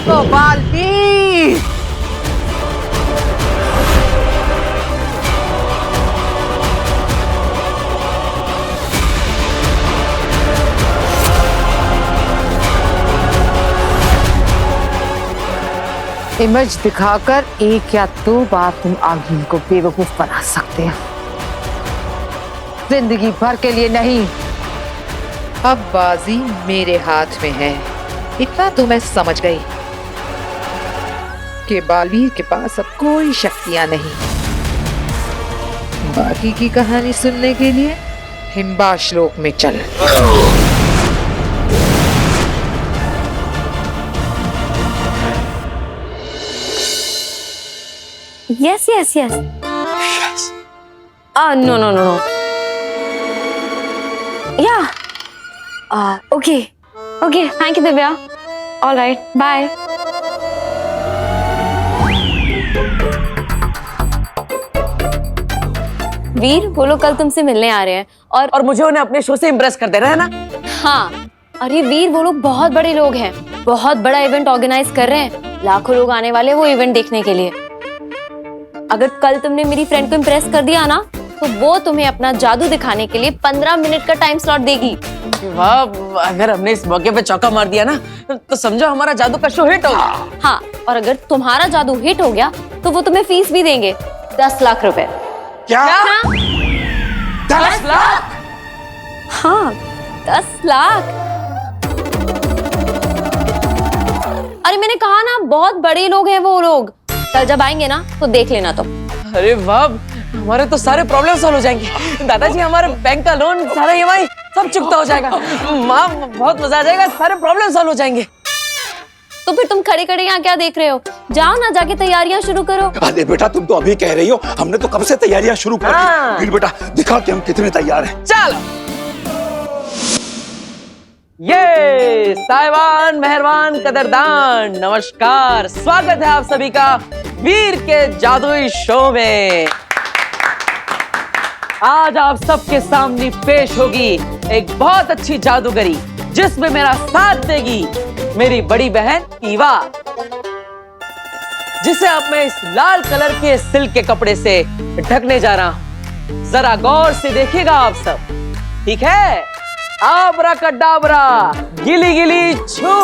गोपाल वीर। Image दिखाकर एक या दो बार तुम आगिन को बेवकूफ बना सकते हो, जिंदगी भर के लिए नहीं। अब बाजी मेरे हाथ में है, इतना तो मैं समझ गई कि बालवीर के पास अब कोई शक्तियां नहीं। बाकी की कहानी सुनने के लिए हिम्बा श्लोक में चल। Yes, yes, yes. Yes. No, no, no, no. Yeah. Okay. Okay, thank you, Divya. All right, bye. वीर, वो लोग कल तुमसे मिलने आ रहे हैं और मुझे उन्हें अपने शो से इम्प्रेस कर देना है ना। हाँ, अरे वीर, वो लोग बहुत बड़े लोग हैं, बहुत बड़ा इवेंट ऑर्गेनाइज कर रहे हैं। लाखों लोग आने वाले वो इवेंट देखने के लिए। अगर कल तुमने मेरी फ्रेंड को इम्प्रेस कर दिया ना, तो वो तुम्हें अपना जादू दिखाने के लिए 15 मिनट का टाइम स्लॉट देगी। वाह, अगर हमने इस मौके पे चौका मार दिया ना, तो समझो हमारा जादू का शो हिट होगा। हाँ, और अगर तुम्हारा जादू हिट हो गया तो वो तुम्हें फीस भी देंगे, 10 लाख रुपए। क्या? 10 लाख? हाँ, 10 लाख। अरे मैंने कहा ना, बहुत बड़े लोग हैं वो लोग। कल जब आएंगे ना तो देख लेना तुम। अरे वाह, हमारे तो सारे प्रॉब्लम सॉल्व हो जाएंगे। दादाजी, हमारे बैंक का लोन, सारा ईएमआई सब चुकता हो जाएगा। माँ, बहुत मजा आ जाएगा, सारे प्रॉब्लम सॉल्व हो जाएंगे। तो फिर तुम खड़े खड़े यहाँ क्या देख रहे हो? जाओ ना, जाके तैयारियां शुरू करो। अरे बेटा, तुम तो अभी कह रही हो, हमने तो कब से तैयारियां शुरू कर दी। फिर बेटा दिखा कि हम कितने तैयार हैं। चलो। ये साहिबान, मेहरबान, कदरदान, नमस्कार। स्वागत है आप सभी का वीर के जादुई शो में। आज आप सबके सामने पेश होगी एक बहुत अच्छी जादूगरी, जिसमें मेरा साथ देगी मेरी बड़ी बहन ईवा, जिसे अब मैं इस लाल कलर के सिल्क के कपड़े से ढकने जा रहा हूं। जरा गौर से देखिएगा आप सब, ठीक है? आब्राकडाब्रा, गिली गिली छू।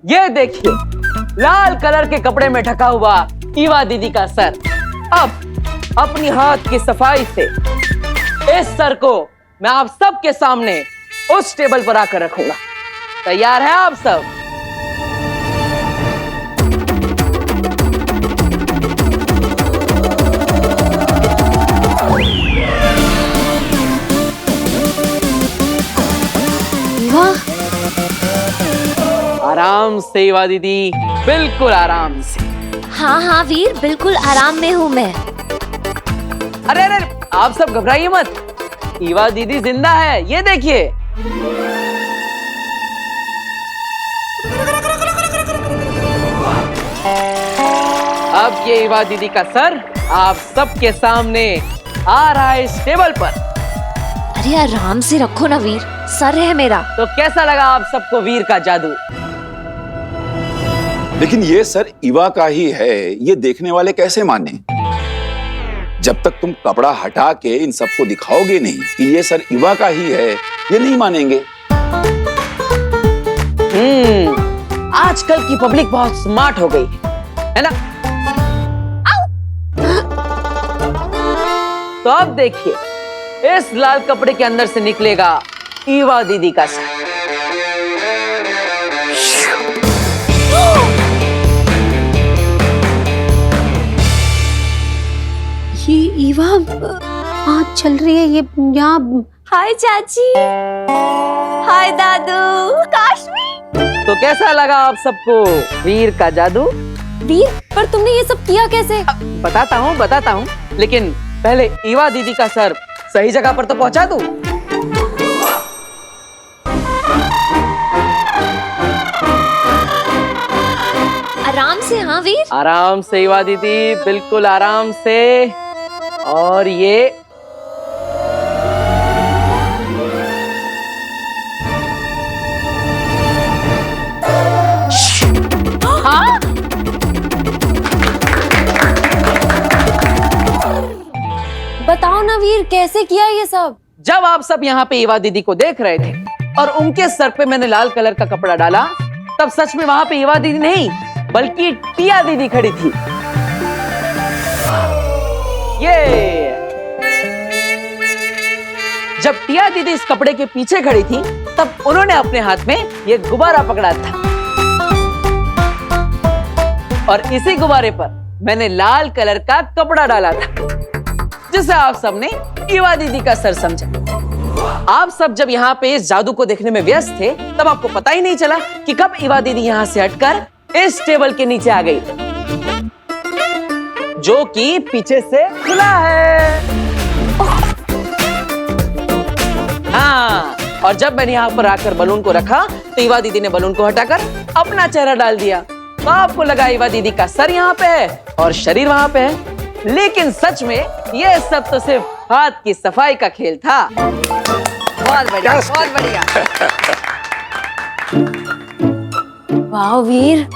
ये देखिए, लाल कलर के कपड़े में ढका हुआ ईवा दीदी का सर। अब अपनी हाथ की सफाई से इस सर को मैं आप सबके सामने उस टेबल पर आकर रखूंगा। तैयार है आप सब? आराम से ईवा दीदी, बिल्कुल आराम से। हाँ हाँ वीर, बिल्कुल आराम में हूँ मैं। अरे अरे, आप सब घबराइए मत, ईवा दीदी जिंदा है, ये देखिए। अब ये ईवा दीदी का सर आप सबके सामने आ रहा है इस टेबल पर। अरे आराम से रखो ना वीर, सर है मेरा। तो कैसा लगा आप सबको वीर का जादू? लेकिन ये सर ईवा का ही है, ये देखने वाले कैसे माने? जब तक तुम कपड़ा हटा के इन सबको दिखाओगे नहीं कि ये सर ईवा का ही है, ये नहीं मानेंगे। आजकल की पब्लिक बहुत स्मार्ट हो गई है ना? तो अब देखिए, इस लाल कपड़े के अंदर से निकलेगा ईवा दीदी का सर। ये ईवा आज चल रही है, ये यहाँ। हाय चाची, हाय दादू, काश्मी। तो कैसा लगा आप सबको वीर का जादू? वीर, पर तुमने ये सब किया कैसे? बताता हूँ, लेकिन पहले ईवा दीदी का सर सही जगह पर तो पहुंचा दूं। आराम से। हाँ वीर, आराम से ईवा दीदी, बिल्कुल आराम से। और ये वीर, कैसे किया ये सब? जब आप सब यहाँ पे ईवा दीदी को देख रहे थे और उनके सर पे मैंने लाल कलर का कपड़ा डाला, तब सच में वहां पे ईवा दीदी नहीं बल्कि टिया दीदी खड़ी थी। ये जब टिया दीदी इस कपड़े के पीछे खड़ी थी तब उन्होंने अपने हाथ में ये गुब्बारा पकड़ा था और इसी गुब्बारे पर मैंने लाल कलर का कपड़ा डाला था, जिसे आप सबने ईवा दीदी का सर समझा। आप सब जब यहाँ पे इस जादू को देखने में व्यस्त थे तब आपको पता ही नहीं चला कि कब ईवा दीदी यहाँ से हटकर इस टेबल के नीचे आ गई, जो कि पीछे से खुला है। हाँ, और जब मैंने यहाँ पर आकर बलून को रखा तो ईवा दीदी ने बलून को हटाकर अपना चेहरा डाल दिया। तो आपको लगा ईवा दीदी का सर यहाँ पे है और शरीर वहां पे है, लेकिन सच में ये सब तो सिर्फ हाथ की सफाई का खेल था। बहुत बढ़िया, बहुत बढ़िया। वाह Veer,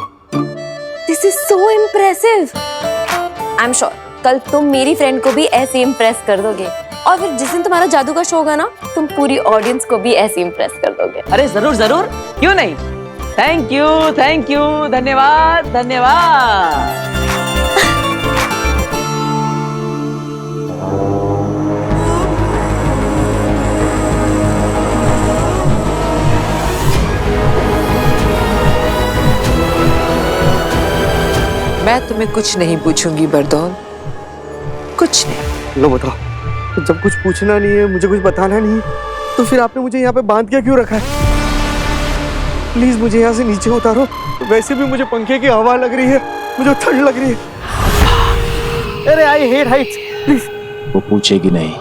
this is so impressive. I am sure कल तुम मेरी फ्रेंड को भी ऐसे इम्प्रेस कर दोगे और फिर जिस दिन तुम्हारा जादू का शो होगा ना, तुम पूरी ऑडियंस को भी ऐसे इम्प्रेस कर दोगे। अरे जरूर जरूर, क्यों नहीं। थैंक यू, धन्यवाद धन्यवाद। मैं तुम्हें कुछ नहीं पूछूंगी बरदौन, कुछ नहीं। लो बताओ, जब कुछ पूछना नहीं है, मुझे कुछ बताना नहीं है, तो फिर आपने मुझे यहाँ पे बांध के क्यों रखा है? प्लीज मुझे यहाँ से नीचे उतारो। वैसे भी मुझे पंखे की हवा लग रही है, मुझे ठंड लग रही है। अरे आई हेट हाइट्स, प्लीज। वो पूछेगी नहीं,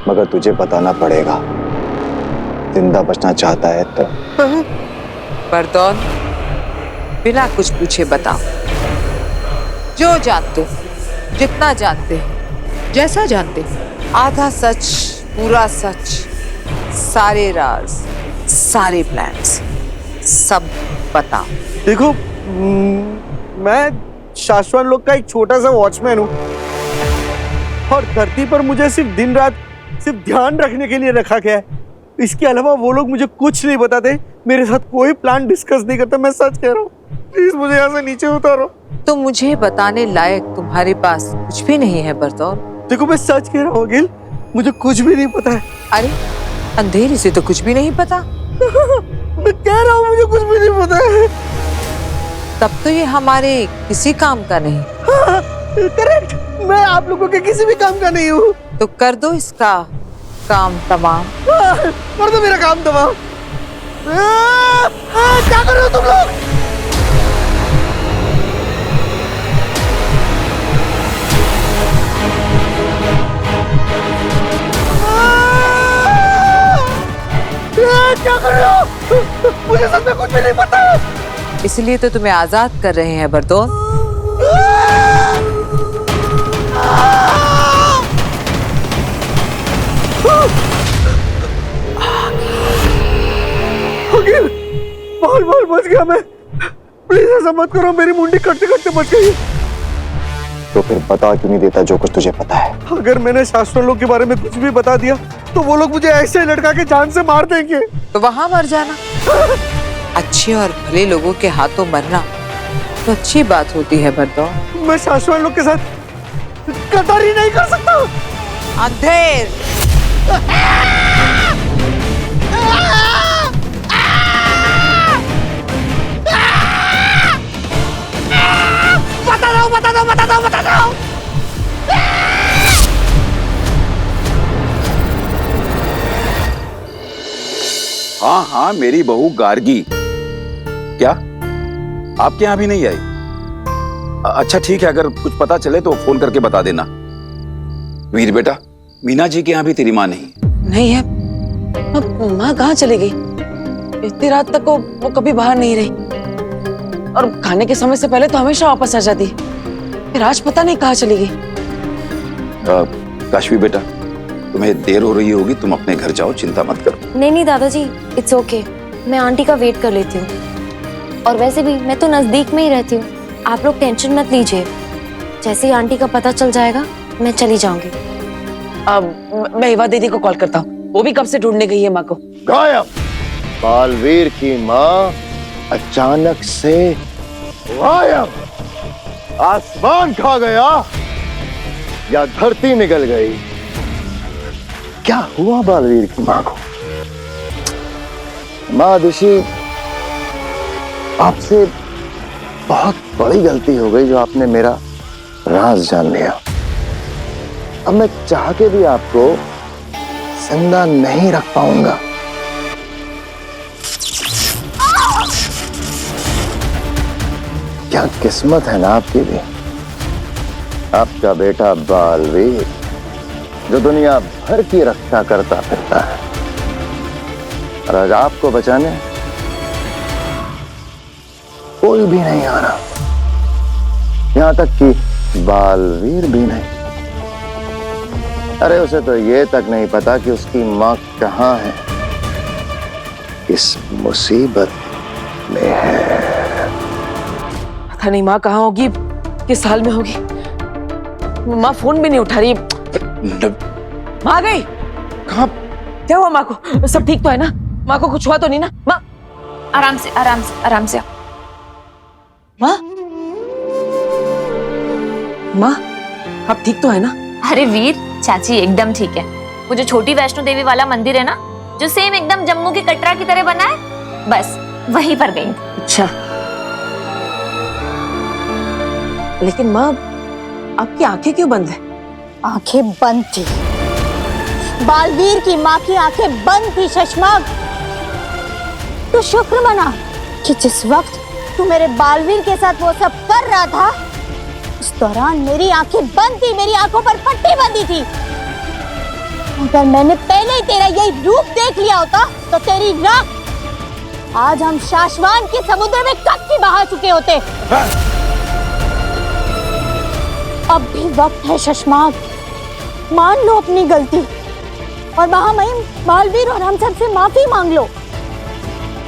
मगर तुझे बताना पड़ेगा। जिंदा बचना चाहता है तो। बरदौन, बिना कुछ पूछे बताओ, जो जानते हो, जितना जानते हो, जैसा जानते हो, आधा सच, पूरा सच, सारे राज, सारे प्लान्स, सब बताओ। देखो, मैं शाश्वत लोग का एक छोटा सा वॉचमैन हूँ और धरती पर मुझे सिर्फ दिन रात सिर्फ ध्यान रखने के लिए रखा गया है। इसके अलावा वो लोग मुझे कुछ नहीं बताते, मेरे साथ कोई प्लान डिस्कस नहीं करते। मैं सच कह रहा हूँ, प्लीज मुझे यहाँ से नीचे उतारो। तो मुझे बताने लायक तुम्हारे पास कुछ भी नहीं है बरदौन? देखो, मैं सच कह रहा हूँ अगिल, मुझे कुछ भी नहीं पता है। अरे अंधेरे से तो कुछ भी नहीं पता। मैं कह रहा हूँ मुझे कुछ भी नहीं पता है। तब तो ये हमारे किसी काम का नहीं। हाँ, करेक्ट, मैं आप लोगों के किसी भी काम का नहीं हूँ। तो कर दो इसका काम तमाम। हाँ, कर दो मेरा काम तमाम। क्या कर रहे हो तुम लोग? क्या कर रहे हो? मुझे सच में कुछ भी नहीं पता। इसलिए तो तुम्हें आजाद कर रहे हैं बरदौन। अगिल, बाल बच गया मैं। प्लीज ऐसा मत करो, मेरी मुंडी कटते कटते बच गई। तो फिर बता क्यों नहीं देता जो कुछ तुझे पता है? अगर मैंने शाश्वत लोग के बारे में कुछ भी बता दिया तो वो लोग मुझे ऐसे लटका के जान से मार देंगे। तो वहां मर जाना। अच्छे और भले लोगों के हाथों मरना तो अच्छी बात होती है बरदौन। मैं शाश्वत लोग के साथ गद्दारी नहीं कर सकता। अंधेर, बता दो। हाँ, मेरी बहू गार्गी। क्या आपके यहाँ भी नहीं आई? अच्छा ठीक है, अगर कुछ पता चले तो फोन करके बता देना। वीर बेटा, मीना जी के यहाँ भी तेरी माँ नहीं है? अब माँ कहाँ चली गई? इतनी रात तक वो कभी बाहर नहीं रही और खाने के समय से पहले तो हमेशा वापस आ जाती है। फिर आज पता नहीं कहाँ चली गई। काशवी बेटा, तुम्हें देर हो रही होगी, तुम अपने घर जाओ, चिंता मत करो। नहीं दादाजी, इट्स ओके, मैं आंटी का वेट कर लेती हूँ। और वैसे भी मैं तो नजदीक में ही रहती हूँ, आप लोग टेंशन मत लीजिए। जैसे ही आंटी का पता चल जाएगा मैं चली जाऊंगी। मैं हिवा दीदी को कॉल करता हूँ, वो भी कब से ढूंढने गई है माँ को। गायब। बालवीर की माँ अचानक से गायब। आसमान खा गया या धरती निकल गई? क्या हुआ बालवीर की माँ को? माँ दिशी, आपसे बहुत बड़ी गलती हो गई जो आपने मेरा राज जान लिया। अब मैं चाह के भी आपको जिंदा नहीं रख पाऊंगा। क्या किस्मत है ना आपकी भी। आपका बेटा बालवीर जो दुनिया भर की रक्षा करता फिरता है, और आज आपको बचाने कोई भी नहीं आ रहा, यहां तक कि बालवीर भी नहीं। अरे उसे तो ये तक नहीं पता कि उसकी माँ कहाँ है, किस मुसीबत में है। पता नहीं माँ कहाँ होगी, किस हाल में होगी। माँ फोन भी नहीं उठा रही। माँ आ गई। कहाँ? क्या हुआ माँ को? सब ठीक तो है ना? माँ को कुछ हुआ तो नहीं ना? माँ आराम से आराम से आराम से। माँ माँ आप ठीक तो है ना? अरे वीर, चाची एकदम ठीक है। वो जो छोटी वैष्णो देवी वाला मंदिर है ना, जो सेम एकदम जम्मू के कटरा की तरह बना है, बस वहीं पर गई। अच्छा, लेकिन माँ आपकी आंखें क्यों बंद है? आंखें बंद थी, बालवीर की माँ की आंखें बंद थी शशमाग। तो शुक्र मना कि जिस वक्त तू मेरे बालवीर के साथ वो सब कर रहा था, उस दौरान मेरी आंखें बंद थी, मेरी आंखों पर पट्टी बंधी थी। अगर मैंने पहले ही तेरा यही रूप देख लिया होता तो तेरी राख आज हम शाश्वान के समुद्र में कब की बहा चुके होते। अब भी वक्त है शशमाग, मान लो अपनी गलती और महामहिम बालवीर और हम सब से माफी मांग लो।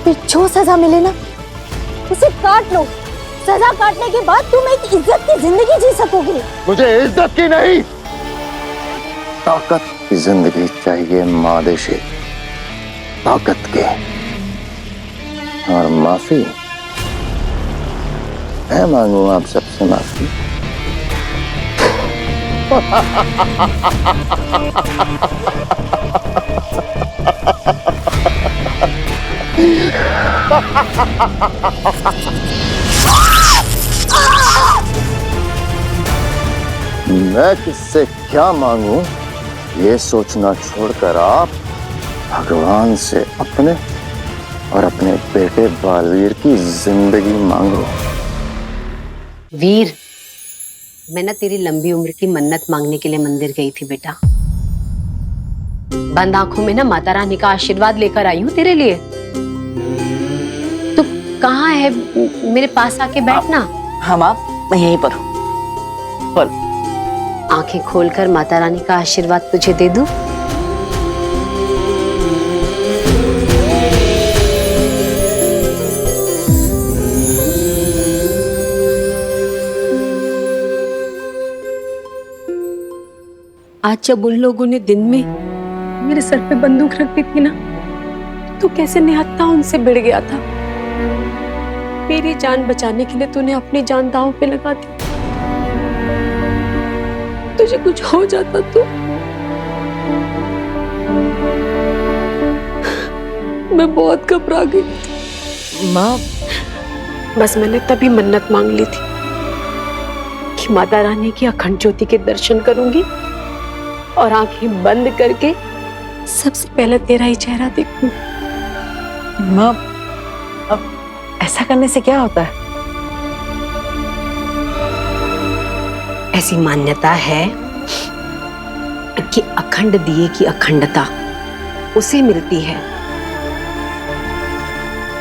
फिर जो सजा मिले ना उसे काट लो। सजा काटने के बाद तुम एक इज्जत की जिंदगी जी सकोगे। मुझे इज्जत की नहीं, ताकत की जिंदगी चाहिए मादेशी, ताकत के। और माफी मैं मांगू आप सबसे माफी। मैं किससे क्या मांगू ये सोचना छोड़कर आप भगवान से अपने और अपने बेटे बालवीर की जिंदगी मांगो। वीर, मैं ना तेरी लंबी उम्र की मन्नत मांगने के लिए मंदिर गई थी बेटा। बंद आंखों में ना माता रानी का आशीर्वाद लेकर आई हूँ तेरे लिए। तू कहाँ है? मेरे पास आके बैठना। हाँ माँ, मैं यहीं पर हूँ। बोल। आंखें खोलकर माता रानी का आशीर्वाद तुझे दे दूं? आज जब उन लोगों ने दिन में मेरे सर पे बंदूक रख दी थी ना, तो कैसे निहत्था उनसे भिड़ गया था। मेरी जान बचाने के लिए तूने अपनी जान दांव पे लगा दी। तुझे कुछ हो जाता तो मैं बहुत घबरा गई। माँ बस मैंने तभी मन्नत मांग ली थी कि माता रानी की अखंड ज्योति के दर्शन करूंगी और आंखें बंद करके सबसे पहले तेरा ही चेहरा देखूंगी। माँ अब ऐसा करने से क्या होता है? ऐसी मान्यता है कि अखंड दिए की अखंडता उसे मिलती है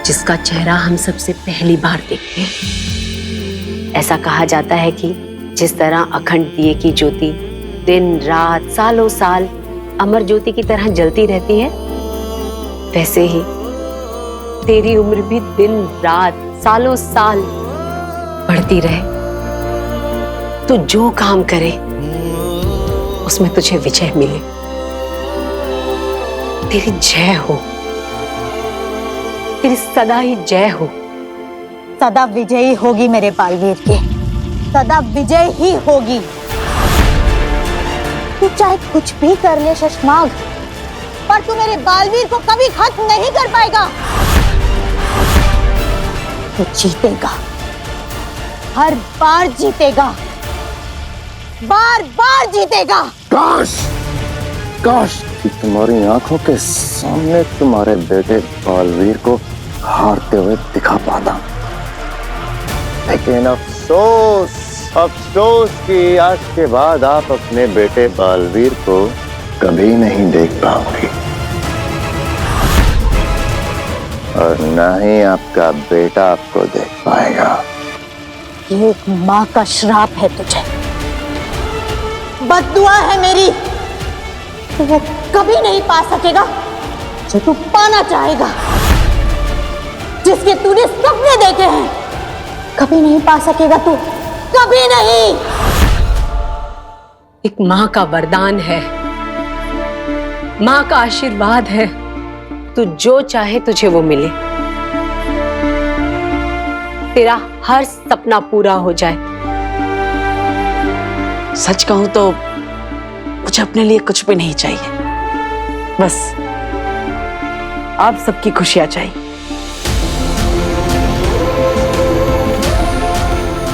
जिसका चेहरा हम सबसे पहली बार देखते हैं। ऐसा कहा जाता है कि जिस तरह अखंड दिए की ज्योति दिन रात सालों साल अमर ज्योति की तरह जलती रहती है, वैसे ही तेरी उम्र भी दिन रात सालों साल बढ़ती रहे। तो जो काम करे उसमें तुझे विजय मिले। तेरी जय हो, तेरी सदा ही जय हो। सदा विजयी होगी मेरे बालवीर के, सदा विजय ही होगी। तू चाहे कुछ भी कर ले शशमाग, पर तू मेरे बालवीर को कभी खत्म नहीं कर पाएगा। तू जीतेगा, हर बार जीतेगा, बार बार जीतेगा। काश काश कि तुम्हारी आंखों के सामने तुम्हारे बेटे बालवीर को हारते हुए दिखा पाता, लेकिन अफसोस अफसोस कि आज के बाद आप अपने बेटे बालवीर को कभी नहीं देख पाओगे, और न ही आपका बेटा आपको देख पाएगा। ये एक माँ का श्राप है तुझे, बद्दुआ है मेरी। तू वो कभी नहीं पा सकेगा जो तू पाना चाहेगा, जिसके तूने सपने देखे हैं। कभी नहीं पा सकेगा तू, कभी नहीं। एक माँ का वरदान है, माँ का आशीर्वाद है, तू जो चाहे तुझे वो मिले, तेरा हर सपना पूरा हो जाए। सच कहूं तो मुझे अपने लिए कुछ भी नहीं चाहिए, बस आप सबकी खुशियां चाहिए।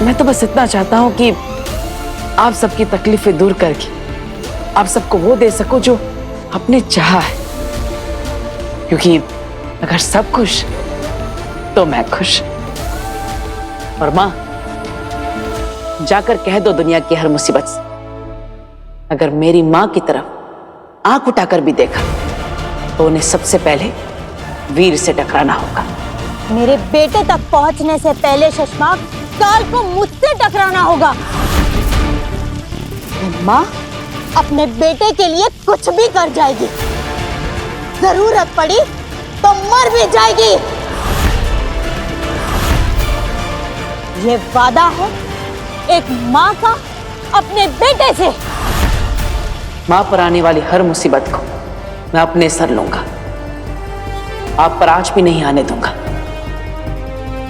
मैं तो बस इतना चाहता हूं कि आप सबकी तकलीफें दूर करके आप सबको वो दे सकूं जो आपने चाहा है, क्योंकि अगर सब खुश तो मैं खुश। और मां, जाकर कह दो दुनिया की हर मुसीबत से, अगर मेरी मां की तरफ आंख उठाकर भी देखा तो उन्हें सबसे पहले वीर से टकराना होगा। मेरे बेटे तक पहुंचने से पहले शशमाग काल को मुझसे टकराना होगा। माँ अपने बेटे के लिए कुछ भी कर जाएगी, जरूरत पड़ी तो मर भी जाएगी। ये वादा है एक माँ का अपने बेटे से। मां पर आने वाली हर मुसीबत को मैं अपने सर लूंगा, आप पर आज भी नहीं आने दूंगा।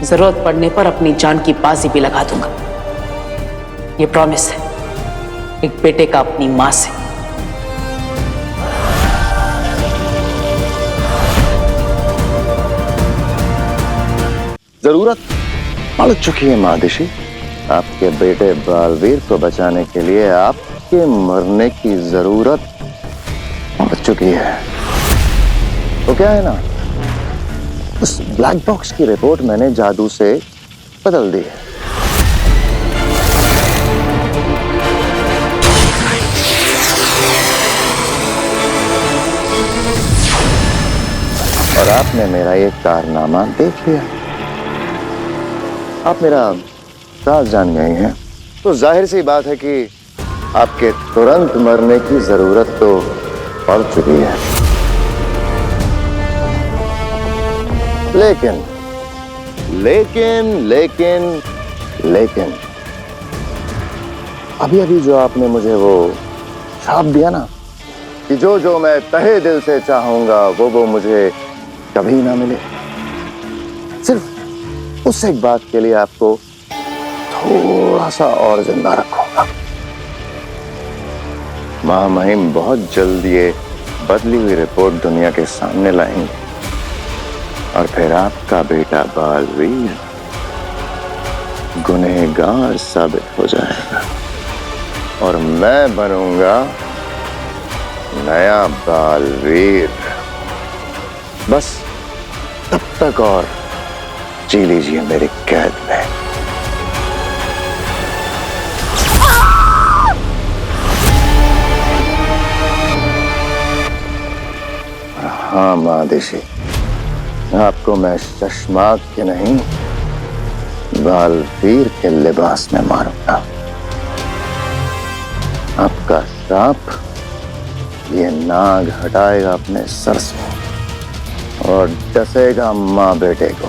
जरूरत पड़ने पर अपनी जान की बाजी भी लगा दूंगा। ये प्रॉमिस है एक बेटे का अपनी मां से। जरूरत पड़ चुकी है मादिशी, आपके बेटे बालवीर को बचाने के लिए आपके मरने की जरूरत पड़ चुकी है। तो क्या है ना, उस ब्लैक बॉक्स की रिपोर्ट मैंने जादू से बदल दी है। और आपने मेरा ये कारनामा देख लिया, आप मेरा राज जान गए हैं, तो जाहिर सी बात है कि आपके तुरंत मरने की जरूरत तो पड़ चुकी है। लेकिन लेकिन लेकिन लेकिन अभी अभी जो आपने मुझे वो श्राप दिया ना कि जो जो मैं तहे दिल से चाहूंगा वो मुझे कभी ना मिले, सिर्फ उस एक बात के लिए आपको थोड़ा सा और जिंदा रखूंगा। मां महिम बहुत जल्द ये बदली हुई रिपोर्ट दुनिया के सामने लाएंगे, और फिर आपका बेटा बालवीर गुनहगार साबित हो जाएगा और मैं बनूंगा नया बालवीर। बस तब तक और जी लीजिए मेरी कैद में। हाँ महादेशी, आपको मैं शशमाग के नहीं बालवीर के लिबास में मारूंगा। आपका श्राप ये नाग हटाएगा अपने सर से और डसेगा माँ बेटे को।